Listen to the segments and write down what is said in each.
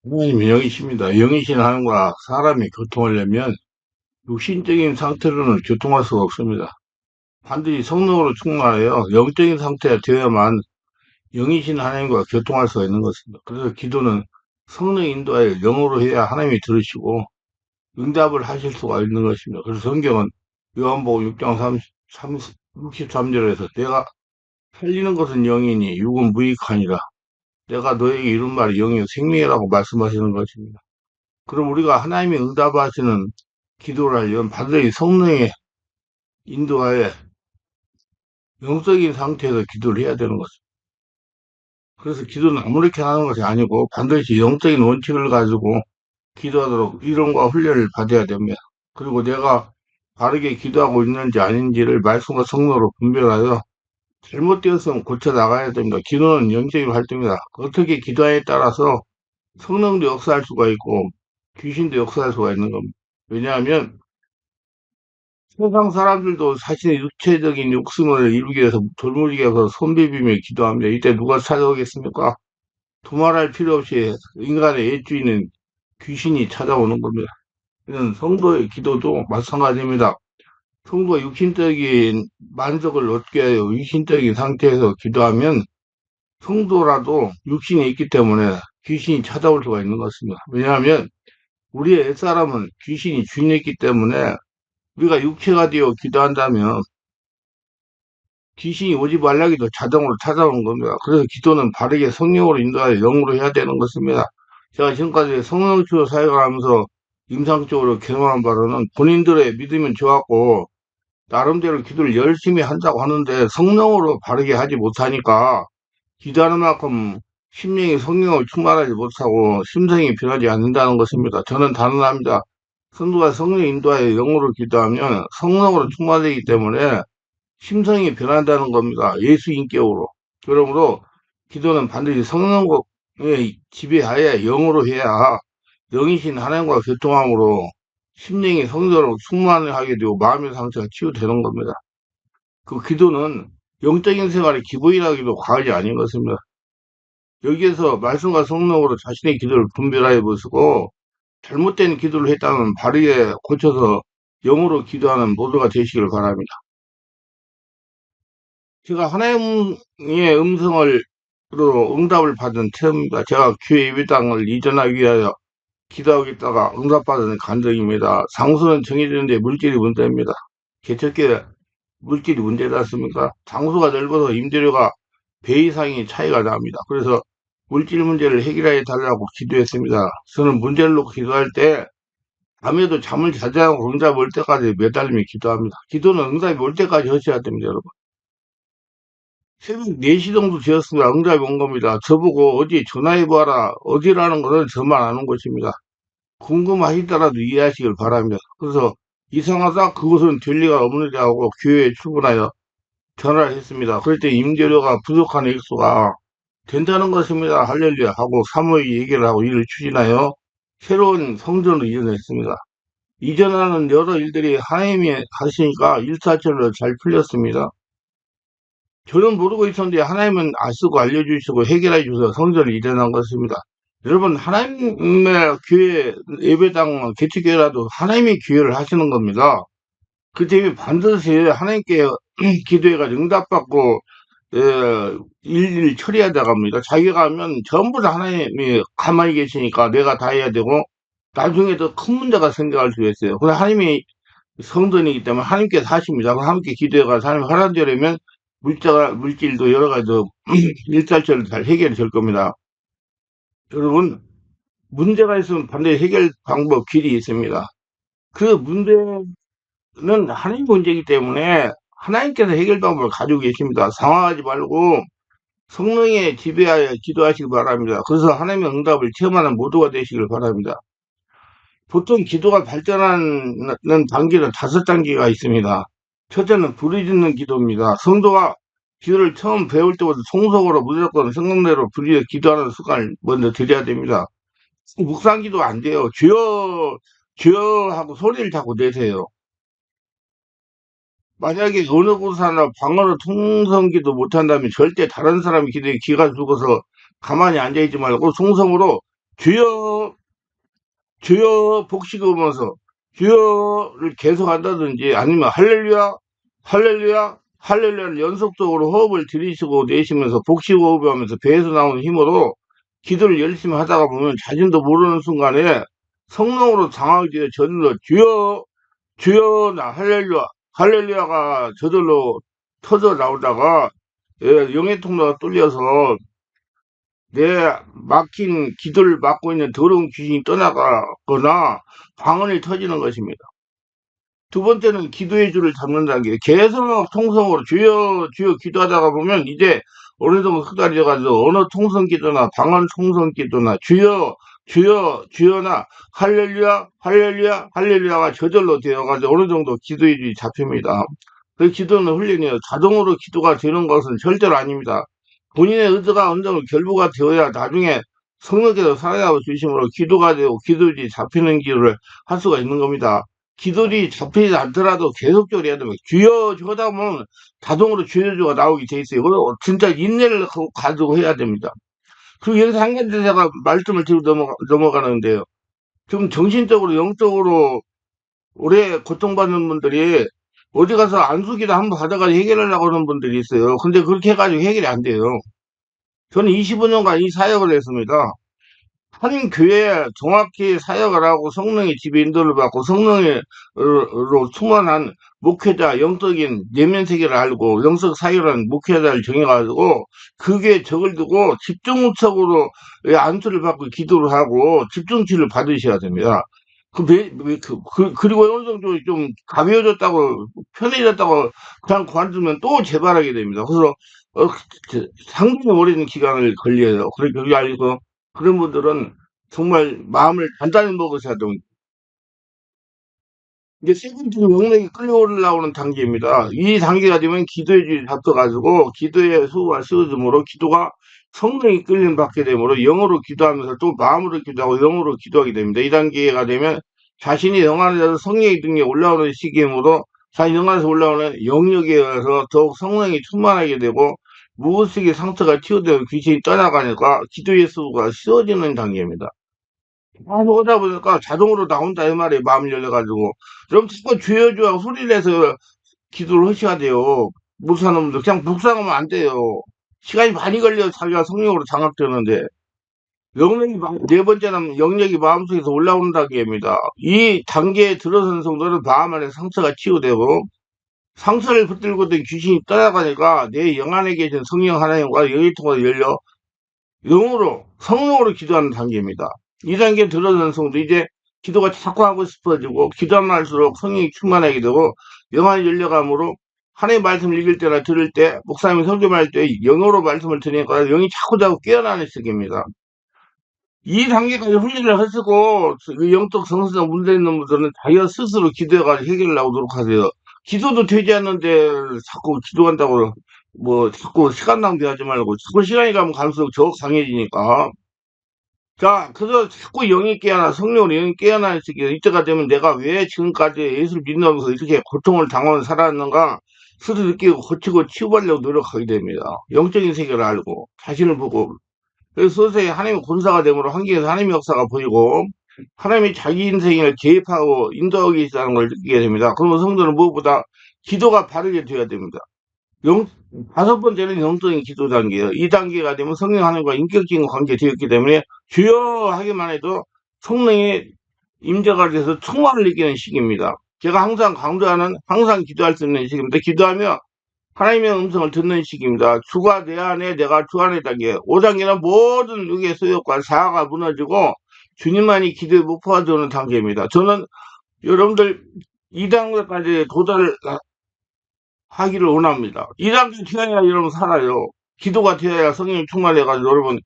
하나님은 영이십니다. 영이신 하나님과 사람이 교통하려면 육신적인 상태로는 교통할 수가 없습니다. 반드시 성령으로 충만하여 영적인 상태가 되어야만 영이신 하나님과 교통할 수가 있는 것입니다. 그래서 기도는 성령 인도하여 영으로 해야 하나님이 들으시고 응답을 하실 수가 있는 것입니다. 그래서 성경은 요한복음 6장 63절에서 내가 살리는 것은 영이니 육은 무익하니라. 내가 너에게 이룬 말이 영이요 생명이라고 말씀하시는 것입니다. 그럼 우리가 하나님이 응답하시는 기도를 하려면 반드시 성령의 인도하에 영적인 상태에서 기도를 해야 되는 것입니다. 그래서 기도는 아무렇게 하는 것이 아니고 반드시 영적인 원칙을 가지고 기도하도록 이론과 훈련을 받아야 됩니다. 그리고 내가 바르게 기도하고 있는지 아닌지를 말씀과 성령으로 분별하여 잘못되었으면 고쳐 나가야 됩니다. 기도는 영적인 활동이다. 어떻게 기도하에 따라서 성령도 역사할 수가 있고 귀신도 역사할 수가 있는 겁니다. 왜냐하면 세상 사람들도 자신의 육체적인 욕심을 이루기 위해서 돌무지게 해서 손 비비며 기도합니다. 이때 누가 찾아오겠습니까? 두말할 필요 없이 인간의 애주인은 귀신이 찾아오는 겁니다. 이런 성도의 기도도 마찬가지입니다. 성도가 육신적인 만족을 얻게 하여 육신적인 상태에서 기도하면 성도라도 육신이 있기 때문에 귀신이 찾아올 수가 있는 것입니다. 왜냐하면 우리의 옛사람은 귀신이 주인했기 때문에 우리가 육체가 되어 기도한다면 귀신이 오지 말라기도 자동으로 찾아오는 겁니다. 그래서 기도는 바르게 성령으로 인도하여 영으로 해야 되는 것입니다. 제가 지금까지 성령치유 사역을 하면서 임상적으로 경험한 바로는 본인들의 믿음은 좋았고 나름대로 기도를 열심히 한다고 하는데 성령으로 바르게 하지 못하니까 기도하는 만큼 심령이 성령을 충만하지 못하고 심성이 변하지 않는다는 것입니다. 저는 단언합니다. 성도가 성령 인도하여 영으로 기도하면 성령으로 충만되기 때문에 심성이 변한다는 겁니다. 예수 인격으로. 그러므로 기도는 반드시 성령의 지배하에 영으로 해야 영이신 하나님과 교통함으로 심령이 성령으로 충만하게 되고 마음의 상처가 치유되는 겁니다. 그 기도는 영적인 생활의 기본이라기도 과언이 아닌 것입니다. 여기에서 말씀과 성령으로 자신의 기도를 분별하여 보시고 잘못된 기도를 했다면 바르게 고쳐서 영으로 기도하는 모두가 되시길 바랍니다. 제가 하나님의 음성으로 응답을 받은 체험입니다. 제가 교회 예배당을 이전하기 위하여 기도하고 있다가 응답받은 간증입니다. 장소는 정해졌는데 물질이 문제입니다. 개척교회 물질이 문제지 않습니까? 장소가 넓어서 임대료가 배 이상의 차이가 납니다. 그래서 물질 문제를 해결해 달라고 기도했습니다. 저는 문제를 놓고 기도할 때 밤에도 잠을 자지 않고 응답 올 때까지 매달리며 기도합니다. 기도는 응답이 올 때까지 하셔야 됩니다, 여러분. 새벽 4시 정도 되었습니다. 응답이 온 겁니다. 저보고 어디 전화해봐라. 어디라는 것은 저만 아는 것입니다. 궁금하시더라도 이해하시길 바랍니다. 그래서 이상하다 그것은 될 리가 없느냐 하고 교회에 출근하여 전화를 했습니다. 그럴 때 임대료가 부족한 액수가 된다는 것입니다. 할렐루야 하고 사모의 얘기를 하고 일을 추진하여 새로운 성전으로 이전했습니다. 이전하는 여러 일들이 하나님이 하시니까 일사천리로 잘 풀렸습니다. 저는 모르고 있었는데 하나님은 아시고 알려주시고 해결해 주셔서 성전을 이전한 것입니다. 여러분 하나님의 교회 예배당 개척교회라도 하나님이 기회를 하시는 겁니다. 그 때문에 반드시 하나님께 기도해가지고 응답받고 일일 처리하다가 합니다. 자기가 하면 전부 다 하나님이 가만히 계시니까 내가 다 해야 되고 나중에 더 큰 문제가 생겨날 수 있어요. 그래서 하나님이 성전이기 때문에 하나님께서 하십니다. 그럼 함께 기도해가지고 하나님 하라는 대로면 물질도 여러 가지 일살처럼 잘 해결이 될 겁니다. 여러분 문제가 있으면 반드시 해결 방법 길이 있습니다. 그 문제는 하나님 문제이기 때문에 하나님께서 해결 방법을 가지고 계십니다. 상황하지 말고 성령의 지배하에 기도하시기 바랍니다. 그래서 하나님의 응답을 체험하는 모두가 되시길 바랍니다. 보통 기도가 발전하는 단계는 5단계가 있습니다. 첫째는 부르짖는 기도입니다. 성도가 기도를 처음 배울 때부터 송속으로 무조건 성령대로 부르짖어 기도하는 습관을 먼저 들여야 됩니다. 묵상기도 안 돼요. 주여 주여 하고 소리를 자꾸 내세요. 만약에 어느 곳하나 방언으로 통성기도 못한다면 절대 다른 사람이 기도에 귀가 죽어서 가만히 앉아있지 말고 송성으로 주여 주여 복식하면서 주여를 계속 한다든지 아니면 할렐루야, 할렐루야, 할렐루야를 연속적으로 호흡을 들이쉬고 내쉬면서 복식 호흡을 하면서 배에서 나오는 힘으로 기도를 열심히 하다가 보면 자신도 모르는 순간에 성령으로 장악이 되어 저절로 주여, 주여, 나 할렐루야, 할렐루야가 저절로 터져 나오다가 영의 통로가 뚫려서 내 막힌 기도를 막고 있는 더러운 귀신이 떠나가거나 방언이 터지는 것입니다. 두 번째는 기도의 줄을 잡는다는 게 계속 통성으로 주여 주여 기도하다가 보면 이제 어느 정도 흩갈려가지고 언어 통성 기도나 방언 통성 기도나 주여 주여 주여나 할렐루야 할렐루야 할렐루야가 저절로 되어가지고 어느 정도 기도의 줄이 잡힙니다. 그 기도는 훈련이에요. 자동으로 기도가 되는 것은 절대로 아닙니다. 본인의 의도가 어느 정도 결부가 되어야 나중에 성령께서 살아나고 주심으로 기도가 되고 기도지 잡히는 기도를 할 수가 있는 겁니다. 기도리 잡히지 않더라도 계속적으로 해야 됩니다. 주여 주다 보면 자동으로 주여주가 나오게 돼 있어요. 그거 진짜 인내를 가지고 해야 됩니다. 그리고 여기서 한 가지 제가 말씀을 드리고 넘어가는데요. 좀 정신적으로 영적으로 오래 고통받는 분들이 어디 가서 안수기도 한번 받아가지고 해결하려고 하는 분들이 있어요. 근데 그렇게 해가지고 해결이 안 돼요. 저는 25년간 이 사역을 했습니다. 한 교회에 정확히 사역을 하고 성령의 집에 인도를 받고 성령으로 충만한 목회자, 영적인 내면 세계를 알고 영적 사역을 목회자를 정해가지고 그게 적을 두고 집중적으로 안수를 받고 기도를 하고 집중치를 받으셔야 됩니다. 그리고 어느 정도 좀 가벼워졌다고 편해졌다고 그냥 관두면 또 재발하게 됩니다. 그래서 상당히 오랜 기간을 걸려요. 그게 알고 그런 분들은 정말 마음을 단단히 먹으셔야 됩니다. 이제 세 번째는 영역이 끌어올라오는 단계입니다. 이 단계가 되면 기도의 질이 잡혀가지고 기도의 수가 씌워짐으로 기도가 성령이 끌림 받게 되므로 영어로 기도하면서 또 마음으로 기도하고 영어로 기도하게 됩니다. 이 단계가 되면 자신이 영안에서 성령의 등에 올라오는 시기이므로 자신 영안에서 올라오는 영역에 의해서 더욱 성령이 충만하게 되고 무엇이게 상처가 치유되고 귀신이 떠나가니까 기도의 수가 씌워지는 단계입니다. 계속 하다 보니까 자동으로 나온다 이 말이에요. 마음을 열려가지고. 그럼 자꾸 주여 주여 소리를 내서 기도를 하셔야 돼요. 못사는 분들 그냥 묵상하면 안 돼요. 시간이 많이 걸려서 자기가 성령으로 장악되는데 네 번째는 영역이 마음속에서 올라오는 단계입니다. 이 단계에 들어선 성도는 마음 안에 상처가 치유되고 상처를 붙들고 있던 귀신이 떠나가니까 내 영 안에 계신 성령 하나님과 영이 통해서 열려 영으로 성령으로 기도하는 단계입니다. 이 단계에 들어선 성도 이제 기도가 자꾸 하고 싶어지고 기도하면 할수록 성령이 충만하게 되고 영안이 열려감으로 하나님의 말씀을 읽을 때나 들을 때 목사님이 설교할 때 영어로 말씀을 들으니까 영이 자꾸 깨어나는 시기입니다. 이 단계까지 훈련을 하시고 그 영적 성수적 문제 있는 분들은 자기가 스스로 기도해가지고 해결하려고 노력하세요. 기도도 되지 않는데 자꾸 기도한다고 뭐 자꾸 시간 낭비하지 말고 자꾸 시간이 가면 갈수록 더 강해지니까. 자, 그래서 자꾸 영이 깨어나, 성령으로 영이 깨어나는 시기에 이때가 되면 내가 왜 지금까지 예수를 믿으면서 이렇게 고통을 당하며 살았는가 스스로 느끼고 고치고 치유하려고 노력하게 됩니다. 영적인 세계를 알고 자신을 보고 그래서 서서히 하나님의 군사가 되므로 환경에서 하나님의 역사가 보이고 하나님이 자기 인생을 개입하고 인도하고 계시다는 걸 느끼게 됩니다. 그러면 성도는 무엇보다 기도가 바르게 되어야 됩니다. 다섯 번째는 영적인 기도 단계예요. 이 단계가 되면 성령 하나님과 인격적인 관계가 되었기 때문에 주여 하기만 해도 성령의 임재가 돼서 충만을 느끼는 시기입니다. 제가 항상 강조하는 항상 기도할 수 있는 시기입니다. 기도하며 하나님의 음성을 듣는 시기입니다. 주가 내 안에 내가 주 안에 단계 5단계는 모든 육의 소욕과 자아가 무너지고 주님만이 기도에 목표가 되는 단계입니다. 저는 여러분들 2단계까지 도달을 하기를 원합니다. 2단계 되어야 여러분 살아요. 기도가 되어야 성령이 충만해가지고 여러분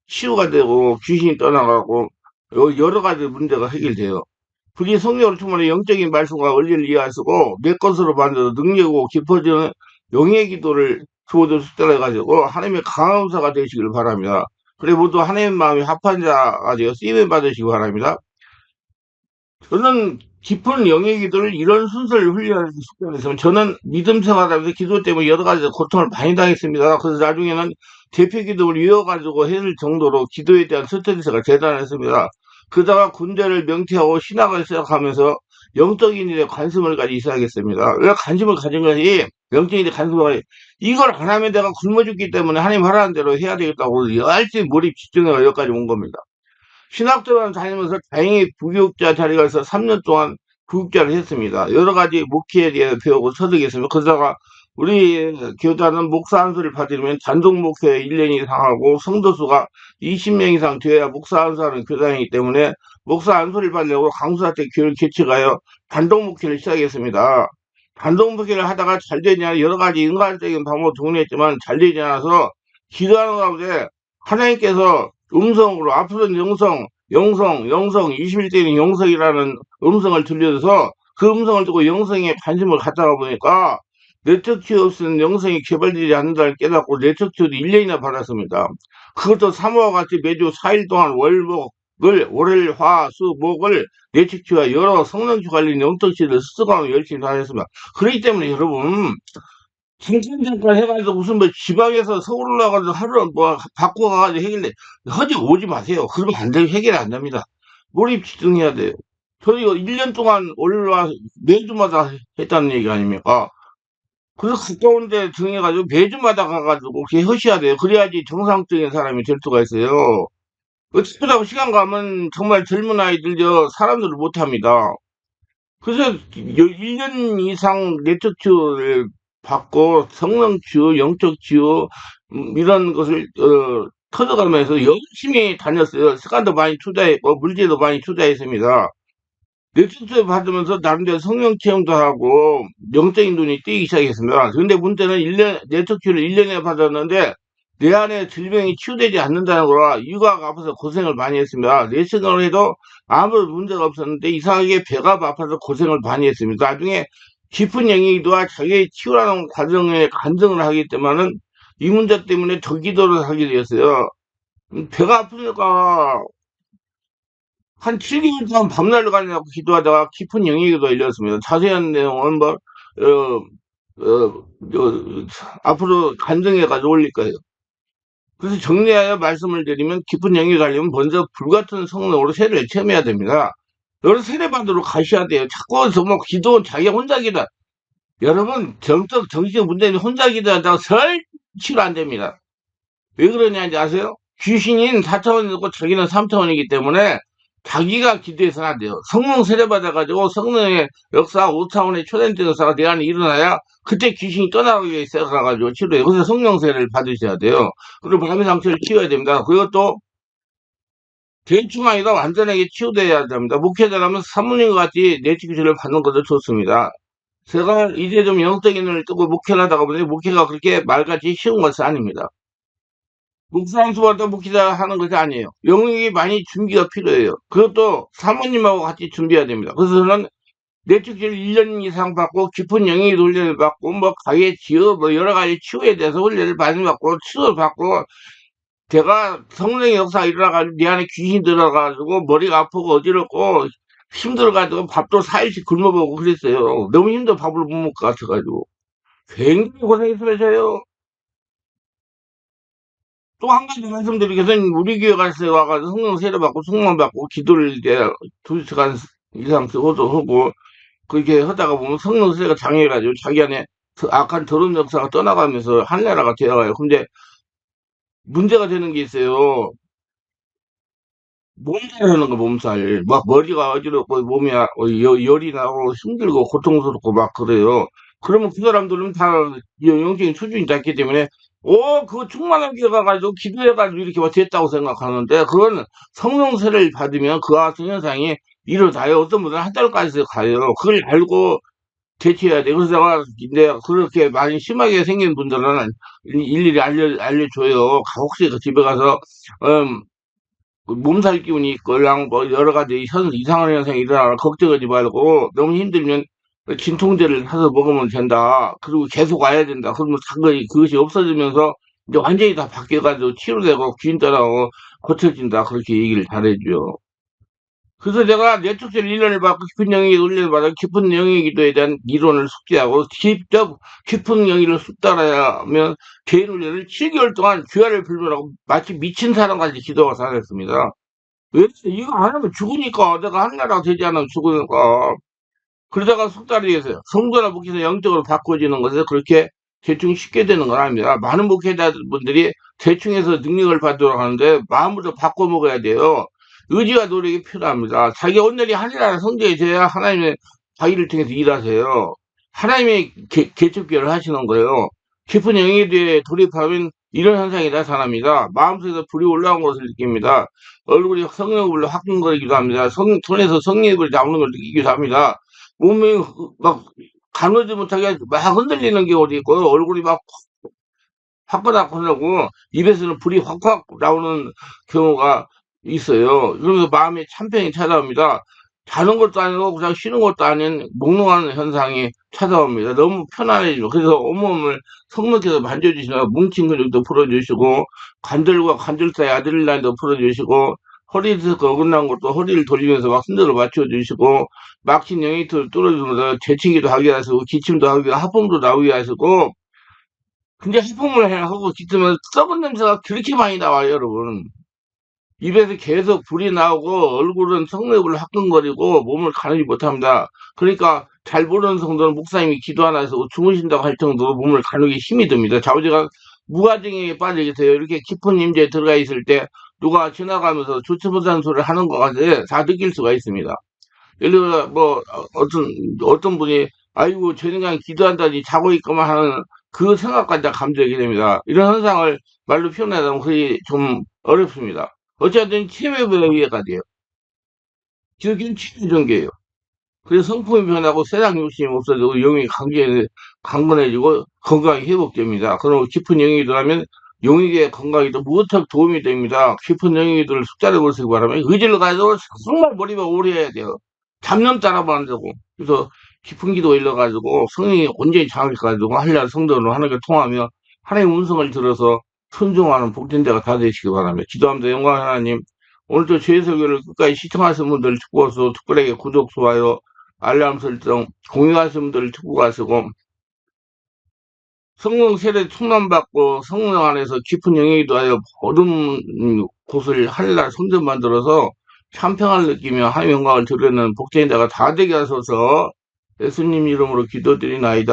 치유가 되고 귀신이 떠나가고 여러 가지 문제가 해결돼요. 그게 성령으로 충만해 영적인 말씀과 원리를 이해하시고 내 것으로 만들어 능력하고 깊어지는 영의 기도를 주어져 숙달해가지고 하나님의 강함사가 되시길 바랍니다. 그래 모두 하나님의 마음이 합한 자가 되어 쓰임을 받으시기 바랍니다. 저는 깊은 영의 기도를 이런 순서를 훈련해서 숙달했으면 저는 믿음 생활하면서 기도 때문에 여러 가지 고통을 많이 당했습니다. 그래서 나중에는 대표 기도를 이어가지고 해줄 정도로 기도에 대한 스트레스가 대단했습니다. 그러다가 군대를 명퇴하고 신학을 시작하면서 영적인 일에 관심을 가지기 시작했습니다. 왜 관심을 가진 것이 영적인 일에 관심을 가지 이걸 안 하면 내가 굶어 죽기 때문에 하나님 하라는 대로 해야 되겠다고 열심히 몰입 집중해서 여기까지 온 겁니다. 신학교만 다니면서 다행히 부교육자 자리가 있어 3년 동안 부육자를 했습니다. 여러 가지 목회에 대해 배우고 서득했습니다. 그러다가 우리 교단은 목사 한 소리를 받으면 단독 목회 1년 이상 하고 성도수가 20명 이상 되어야 목사 한 사람은 교단이기 때문에 목사 한 소리를 받으려고 강수사 때 교회를 개척하여 단독 목회를 시작했습니다. 단독 목회를 하다가 잘 되지 않아 여러 가지 인간적인 방법을 동원했지만 잘 되지 않아서 기도하는 가운데 하나님께서 음성으로 앞으로는 영성 21대는 영성이라는 음성을 들려줘서 그 음성을 듣고 영성에 관심을 갖다가 보니까 네트워크 없이는 영성이 개발되지 않는다는 깨닫고 네트워크도 1년이나 받았습니다. 그것도 사모와 같이 매주 4일 동안 월일, 화, 수, 목을 네트워크와 여러 성령주 관련 영덕시를 스승하고 열심히 다녔습니다. 그렇기 때문에 여러분 잠깐 해가지고 무슨 뭐 지방에서 서울 올라가서 하루 뭐 바꿔 가가지고 해결해 허지 오지 마세요. 그러면 안 돼요. 해결이 안 됩니다. 몰입 집중해야 돼요. 저희 이거 1년 동안 올라와 매주마다 했다는 얘기 아닙니까? 그래서 가까운데 정해가지고 매주마다 가가지고 그렇게 하셔야 돼요. 그래야지 정상적인 사람이 될 수가 있어요. 어쩌다고 시간 가면 정말 젊은 아이들 사람들을 못합니다. 그래서 1년 이상 네트워크를 받고 성령 치유, 영적 치유 이런 것을 터득하면서 열심히 다녔어요. 시간도 많이 투자했고 물질도 많이 투자했습니다. 네트워크 받으면서 나름대로 성령 체험도 하고 영적인 눈이 띄기 시작했습니다. 그런데 문제는 네트워크를 1년에 받았는데 내 안에 질병이 치유되지 않는다는 거라 육아가 아파서 고생을 많이 했습니다. 레슨을 해도 아무 문제가 없었는데 이상하게 배가 아파서 고생을 많이 했습니다. 나중에 깊은 영역이도와 자기의 치유라는 과정에 간증을 하기 때문에 이 문제 때문에 더 기도를 하게 되었어요. 배가 아프니까 한 7개월 동안 밤낮을 가려고 기도하다가 깊은 영역에도 열렸습니다. 자세한 내용은 앞으로 간증해가지고 올릴 거예요. 그래서 정리하여 말씀을 드리면 깊은 영역에 가려면 먼저 불같은 성령으로 세례를 체험해야 됩니다. 여러 세례받으러 가셔야 돼요. 자꾸 정말 기도는 자기 혼자 기도. 여러분 정적 정신 문제는 혼자 기도한다고 설치로 안 됩니다. 왜 그러냐는지 아세요? 귀신인 4차원이고 자기는 3차원이기 때문에 자기가 기도해서는 안 돼요. 성령 세례받아가지고 성령의 역사 5차원의 초대적 역사가 내 안에 일어나야 그때 귀신이 떠나가기 시작해가지고 치료해요. 그래서 성령 세례를 받으셔야 돼요. 그리고 마음의 상처를 치워야 됩니다. 그것도 대충 아니라 완전하게 치유돼야 됩니다. 목회자라면 사모님과 같이 내치기술을 받는 것도 좋습니다. 제가 이제 좀 영적인 눈을 뜨고 목회를 하다가 보니 목회가 그렇게 말같이 쉬운 것은 아닙니다. 목사한수와도 목회자 하는 것이 아니에요. 영역이 많이 준비가 필요해요. 그것도 사모님하고 같이 준비해야 됩니다. 그래서 저는 내축제를 1년 이상 받고 깊은 영역의 훈련을 받고 뭐 가게 지어 뭐 여러 가지 치유에 대해서 훈련을 많이 받고 치유를 받고 제가 성령의 역사가 일어나가지고 내 안에 귀신이 들어가가지고 머리가 아프고 어지럽고 힘들어가지고 밥도 4일씩 굶어보고 그랬어요. 너무 힘들어 밥을 못 먹을 것 같아가지고 굉장히 고생했어요. 또 한 가지 말씀드리겠습니다. 우리 교회 가서 와가지고 성령 세례 받고 성령 받고 기도를 이제 2시간 이상 쓰고도 하고 그렇게 하다가 보면 성령 세례가 장애가지고 자기 안에 악한 더러운 역사가 떠나가면서 한나라가 되어가요. 근데 문제가 되는 게 있어요. 몸살 하는 거 몸살. 막 머리가 어지럽고 몸이 열이 나고 힘들고 고통스럽고 막 그래요. 그러면 그 사람들은 다 영적인 수준이 낮기 때문에 그거 충만한 게 가가지고 기도해가지고 이렇게 막 됐다고 생각하는데 그건 성령세를 받으면 그와 같은 현상이 일어나요. 어떤 분들은 한 달까지 가요. 그걸 알고 대처해야 돼. 그래서 내가 그렇게 많이 심하게 생긴 분들은 일일이 알려줘요. 혹시 그 집에 가서 음, 그 몸살 기운이 있거나 뭐 여러 가지 이상한 현상이 일어나면 걱정하지 말고 너무 힘들면 진통제를 사서 먹으면 된다. 그리고 계속 와야 된다. 그러면 당연히 그것이 없어지면서 이제 완전히 다 바뀌어가지고 치료되고 귀인 떠나고 고쳐진다. 그렇게 얘기를 잘해줘요. 그래서 제가 뇌축제를 1년을 받고 깊은 영역에 훈련을 받아 깊은 영역기도에 대한 이론을 숙지하고 직접 깊은 영역을 숙달하면 개인 훈련을 7개월 동안 귀화를 불문하고 마치 미친 사람같이 기도가 살았습니다. 왜 이거 안 하면 죽으니까 내가 하나라고 되지 않으면 죽으니까 그러다가 속달이겠어요. 성도나 목회에서 영적으로 바꿔지는 것에서 그렇게 대충 쉽게 되는 건 아닙니다. 많은 목회자분들이 대충해서 능력을 받도록 하는데 마음으로 바꿔 먹어야 돼요. 의지와 노력이 필요합니다. 자기 오늘이 하늘나라 성도해져야 하나님의 자기를 통해서 일하세요. 하나님의 개척교를 하시는 거예요. 깊은 영예에 돌입하면 이런 현상이 나타납니다. 마음속에서 불이 올라온 것을 느낍니다. 얼굴이 성령불로 화끈거리기도 합니다. 손에서 성령불이 나오는 걸 느끼기도 합니다. 몸이 막 가누지 못하게 막 흔들리는 경우도 있고 얼굴이 막 화끈화끈하고 입에서는 불이 확확 나오는 경우가 있어요. 그러면서 마음에 참평이 찾아옵니다. 자는 것도 아니고 그냥 쉬는 것도 아닌 몽롱한 현상이 찾아옵니다. 너무 편안해지고 그래서 온몸을 성령께서 만져주시면 뭉친 근육도 풀어주시고 관절과 관절 사이 아드레날린도 풀어주시고 허리 디스크 어긋난 것도 허리를 돌리면서 막 순대로 맞춰주시고 막힌 영역을 뚫어주면서 재채기도 하게 하시고 기침도 하게 하품도 나오게 하시고 근데 하품을 하고 기침은 썩은 냄새가 그렇게 많이 나와요, 여러분. 입에서 계속 불이 나오고 얼굴은 성내불 화끈거리고 몸을 가누지 못합니다. 그러니까 잘 모르는 성도는 목사님이 기도 하나 해서 주무신다고 할 정도로 몸을 가누기 힘이 듭니다. 좌우지가 무가정에 빠져 계세요. 이렇게 깊은 임재에 들어가 있을 때 누가 지나가면서 좋지 못한 소리를 하는 것 같아 다 느낄 수가 있습니다. 예를 들어 뭐 어떤 분이 아이고 저 인간 기도한다니 자고 있구만 하는 그 생각까지 다 감정이 됩니다. 이런 현상을 말로 표현하자면 그게 좀 어렵습니다. 어쨌든 치매에 의해가 돼요. 기독교는 치유 종교예요. 그래서 성품이 변하고 세상 욕심이 없어지고 영이 강건해지고 건강이 회복됩니다. 그리고 깊은 영이 들어가면 용익의 건강에도 무척 도움이 됩니다. 깊은 영이들을 숙자를 보시기 바라면 의지를 가지고 정말 몰입을 오래 해야 돼요. 잡념 따라만 안 되고. 그래서 깊은 기도 일러가지고 성령이 온전히 장악해가지고 한날 성도로 하나님께 통하며 하나님의 음성을 들어서 순종하는 복된 자가 다 되시기 바랍니다. 기도합니다. 영광 하나님. 오늘도 죄의설교를 끝까지 시청하신 분들 축복하시고 특별하게 구독, 좋아요, 알람 설정, 공유하신 분들 축복하시고 성령 세례 충만받고 성령 안에서 깊은 영역이 더하여 모든 곳을 하늘날 손전 만들어서 참평을 느끼며 하나님의 영광을 드러내는 복된 자가 다 되게 하소서 예수님 이름으로 기도드리나이다.